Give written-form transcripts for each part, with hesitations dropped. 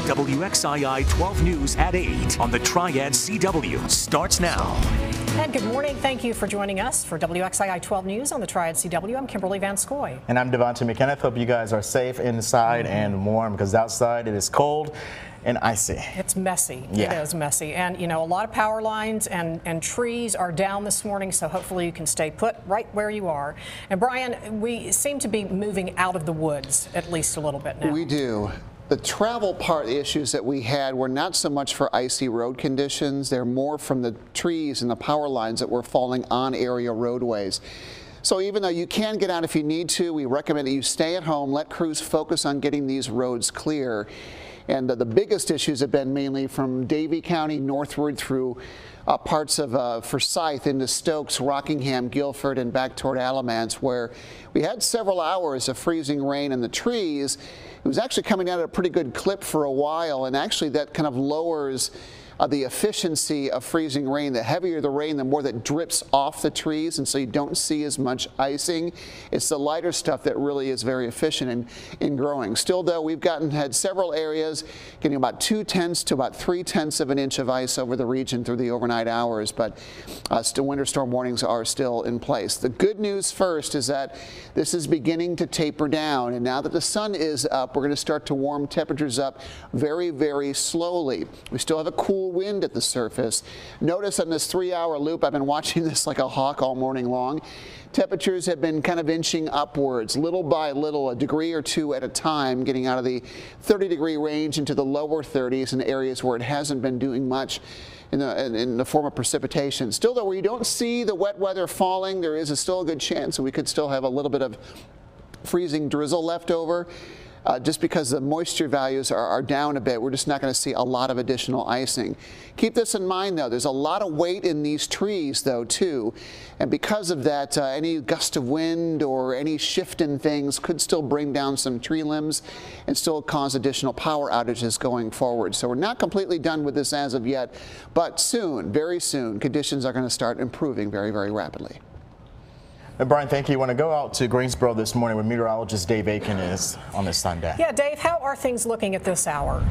WXII 12 News at 8 on the Triad CW starts now. And good morning. Thank you for joining us for WXII 12 News on the Triad CW. I'm Kimberly Van Scoy. And I'm Devontae McKenneth. Hope you guys are safe inside and warm, because outside it is cold and icy. It's messy. Yeah. It is messy. And, you know, a lot of power lines and trees are down this morning, so hopefully you can stay put right where you are. And, Brian, we seem to be moving out of the woods at least a little bit now. We do. The travel part issues that we had were not so much for icy road conditions. They're more from the trees and the power lines that were falling on area roadways. So even though you can get out if you need to, we recommend that you stay at home, let crews focus on getting these roads clear. And the biggest issues have been mainly from Davie County northward through parts of Forsyth into Stokes, Rockingham, Guilford, and back toward Alamance, where we had several hours of freezing rain in the trees. It was actually coming down at a pretty good clip for a while, and actually that kind of lowers the efficiency of freezing rain. The heavier the rain, the more that drips off the trees, and so you don't see as much icing. It's the lighter stuff that really is very efficient in growing. Still, though, we've had several areas getting about 2/10 to about 3/10 of an inch of ice over the region through the overnight hours, but still winter storm warnings are still in place. The good news first is that this is beginning to taper down, and now that the sun is up, we're going to start to warm temperatures up very, very slowly. We still have a cool wind at the surface. Notice on this 3-hour loop, I've been watching this like a hawk all morning long. Temperatures have been kind of inching upwards, little by little, a degree or two at a time, getting out of the 30-degree range into the lower 30s in areas where it hasn't been doing much in the form of precipitation. Still, though, where you don't see the wet weather falling, there is still a good chance that we could still have a little bit of freezing drizzle left over. Just because the moisture values are down a bit, we're just not going to see a lot of additional icing. Keep this in mind, though. There's a lot of weight in these trees, though, too. And because of that, any gust of wind or any shift in things could still bring down some tree limbs and still cause additional power outages going forward. So we're not completely done with this as of yet, but soon, very soon, conditions are going to start improving very, very rapidly. Brian, thank you. I want to go out to Greensboro this morning where meteorologist Dave Aiken is on this Sunday. Yeah, Dave, how are things looking at this hour?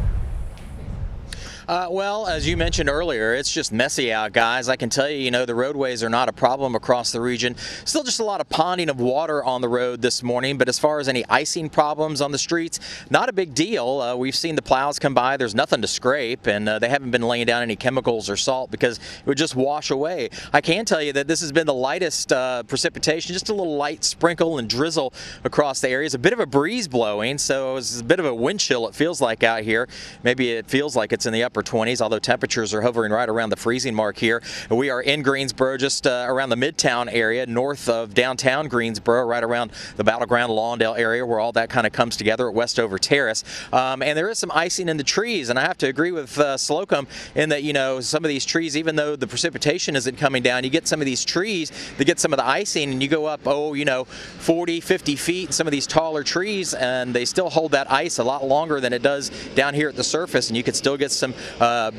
Well, as you mentioned earlier, it's just messy out, guys. I can tell you, the roadways are not a problem across the region. Still just a lot of ponding of water on the road this morning, but as far as any icing problems on the streets, not a big deal. We've seen the plows come by. There's nothing to scrape, and they haven't been laying down any chemicals or salt because it would just wash away. I can tell you that this has been the lightest precipitation, just a little light sprinkle and drizzle across the area. It's a bit of a breeze blowing, so it's a bit of a wind chill, it feels like, out here. Maybe it feels like it's in the upper 20s, although temperatures are hovering right around the freezing mark here. We are in Greensboro, just around the Midtown area, north of downtown Greensboro, right around the Battleground Lawndale area, where all that kind of comes together at Westover Terrace. And there is some icing in the trees, and I have to agree with Slocum in that, some of these trees, even though the precipitation isn't coming down, you get some of these trees that get some of the icing, and you go up, 40, 50 feet in some of these taller trees, and they still hold that ice a lot longer than it does down here at the surface, and you could still get some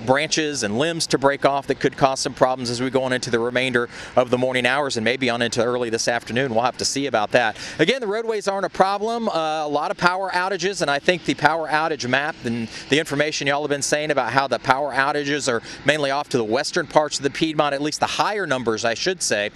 branches and limbs to break off that could cause some problems as we go on into the remainder of the morning hours and maybe on into early this afternoon. We'll have to see about that. Again, the roadways aren't a problem. A lot of power outages, and I think the power outage map and the information y'all have been saying about how the power outages are mainly off to the western parts of the Piedmont, at least the higher numbers, I should say.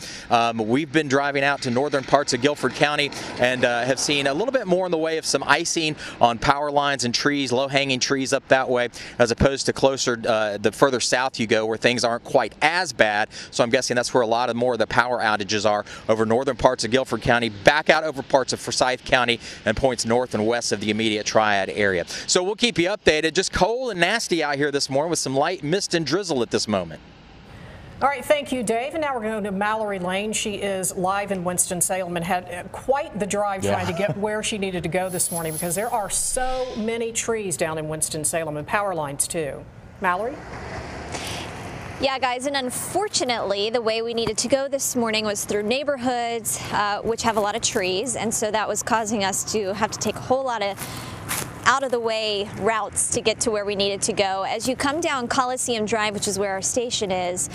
We've been driving out to northern parts of Guilford County and have seen a little bit more in the way of some icing on power lines and trees, low-hanging trees up that way, as opposed to closer the further south you go where things aren't quite as bad. So I'm guessing that's where a lot more of the power outages are, over northern parts of Guilford County, back out over parts of Forsyth County, and points north and west of the immediate Triad area. So we'll keep you updated. Just cold and nasty out here this morning with some light mist and drizzle at this moment. All right, thank you, Dave. And now we're going to Mallory Lane. She is live in Winston-Salem and had quite the drive trying to get where she needed to go this morning, because there are so many trees down in Winston-Salem and power lines too. Mallory? Yeah, guys, and unfortunately, the way we needed to go this morning was through neighborhoods which have a lot of trees, and so that was causing us to have to take a whole lot of out of the way routes to get to where we needed to go. As you come down Coliseum Drive, which is where our station is,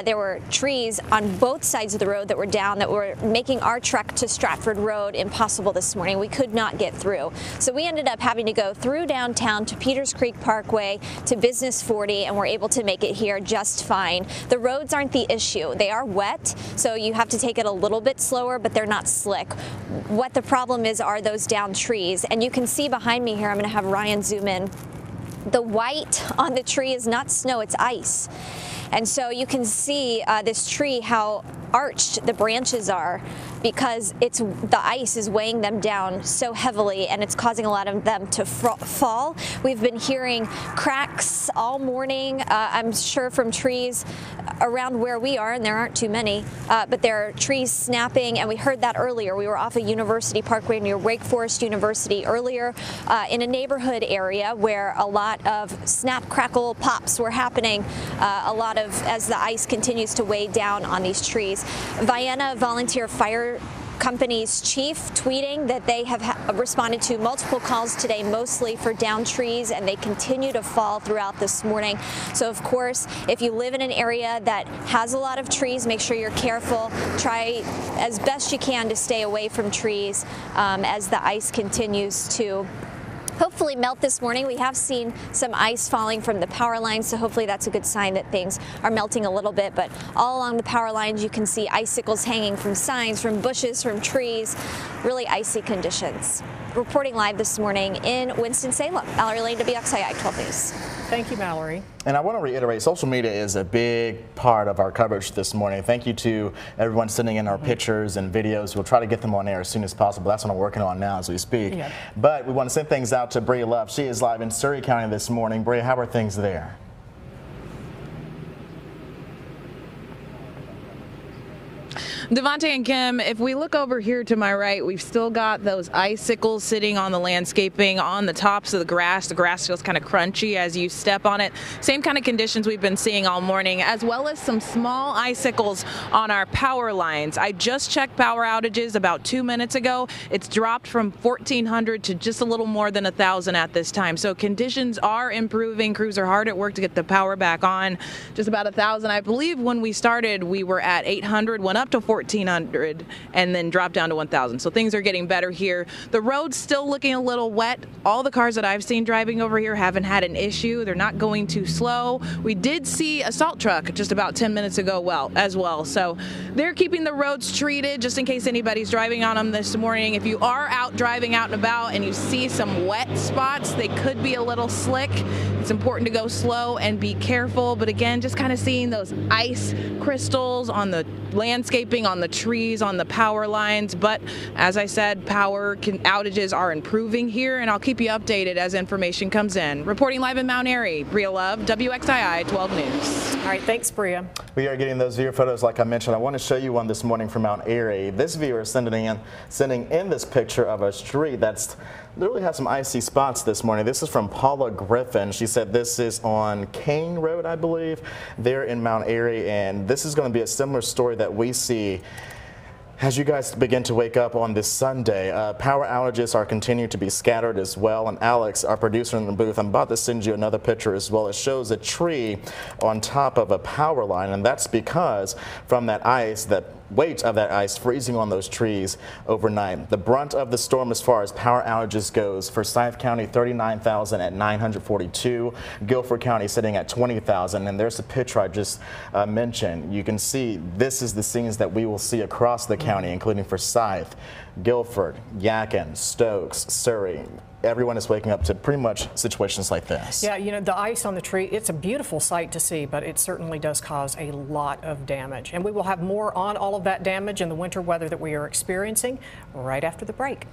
there were trees on both sides of the road that were down that were making our trek to Stratford Road impossible this morning. We could not get through. So we ended up having to go through downtown to Peters Creek Parkway to Business 40, and we're able to make it here just fine. The roads aren't the issue. They are wet, so you have to take it a little bit slower, but they're not slick. What the problem is are those down trees. And you can see behind me here, I'm going to have Ryan zoom in. The white on the tree is not snow, it's ice. And so you can see this tree, how arched the branches are, because the ice is weighing them down so heavily and it's causing a lot of them to fall. We've been hearing cracks all morning, I'm sure from trees around where we are, and there aren't too many, but there are trees snapping, and we heard that earlier. We were off of University Parkway near Wake Forest University earlier in a neighborhood area where a lot of snap, crackle, pops were happening, as the ice continues to weigh down on these trees. Vienna Volunteer Fire Company's chief tweeting that they have responded to multiple calls today, mostly for down trees, and they continue to fall throughout this morning. So of course, if you live in an area that has a lot of trees, make sure you're careful. Try as best you can to stay away from trees as the ice continues to hopefully melt this morning. We have seen some ice falling from the power lines, so hopefully that's a good sign that things are melting a little bit. But all along the power lines, you can see icicles hanging from signs, from bushes, from trees. Really icy conditions. Reporting live this morning in Winston-Salem. Mallory Lane, WXII 12 News. Thank you, Mallory. And I want to reiterate, social media is a big part of our coverage this morning. Thank you to everyone sending in our pictures and videos. We'll try to get them on air as soon as possible. That's what I'm working on now as we speak. Yeah. But we want to send things out to Bria Love. She is live in Surry County this morning. Bria, how are things there? Devontae and Kim, if we look over here to my right, we've still got those icicles sitting on the landscaping on the tops of the grass. The grass feels kind of crunchy as you step on it. Same kind of conditions we've been seeing all morning, as well as some small icicles on our power lines. I just checked power outages about 2 minutes ago. It's dropped from 1,400 to just a little more than 1,000 at this time. So conditions are improving. Crews are hard at work to get the power back on. Just about 1,000. I believe when we started, we were at 800, went up to 1,400 and then dropped down to 1,000. So things are getting better here. The road's still looking a little wet. All the cars that I've seen driving over here haven't had an issue. They're not going too slow. We did see a salt truck just about 10 minutes ago as well. So they're keeping the roads treated just in case anybody's driving on them this morning. If you are out driving out and about and you see some wet spots, they could be a little slick. It's important to go slow and be careful. But again, just kind of seeing those ice crystals on the landscaping, on the trees, on the power lines. But as I said, power outages are improving here, and I'll keep you updated as information comes in. Reporting live in Mount Airy, Bria Love, WXII 12 News. All right, thanks, Bria. We are getting those viewer photos like I mentioned. I want to show you one this morning from Mount Airy. This viewer is sending in this picture of a street that's literally has some icy spots this morning. This is from Paula Griffin. She said this is on Kane Road, I believe, there in Mount Airy, and this is going to be a similar story that we see as you guys begin to wake up on this Sunday. Power outages are continuing to be scattered as well. And Alex, our producer in the booth, I'm about to send you another picture as well. It shows a tree on top of a power line, and that's because from that ice, that weight of that ice freezing on those trees overnight. The brunt of the storm as far as power outages goes, Forsyth County 39,000 at 942, Guilford County sitting at 20,000, and there's a picture I just mentioned. You can see this is the scenes that we will see across the county, including Forsyth, Guilford, Yadkin, Stokes, Surry. Everyone is waking up to pretty much situations like this. Yeah, you know, the ice on the tree, it's a beautiful sight to see, but it certainly does cause a lot of damage. And we will have more on all of that damage and the winter weather that we are experiencing right after the break.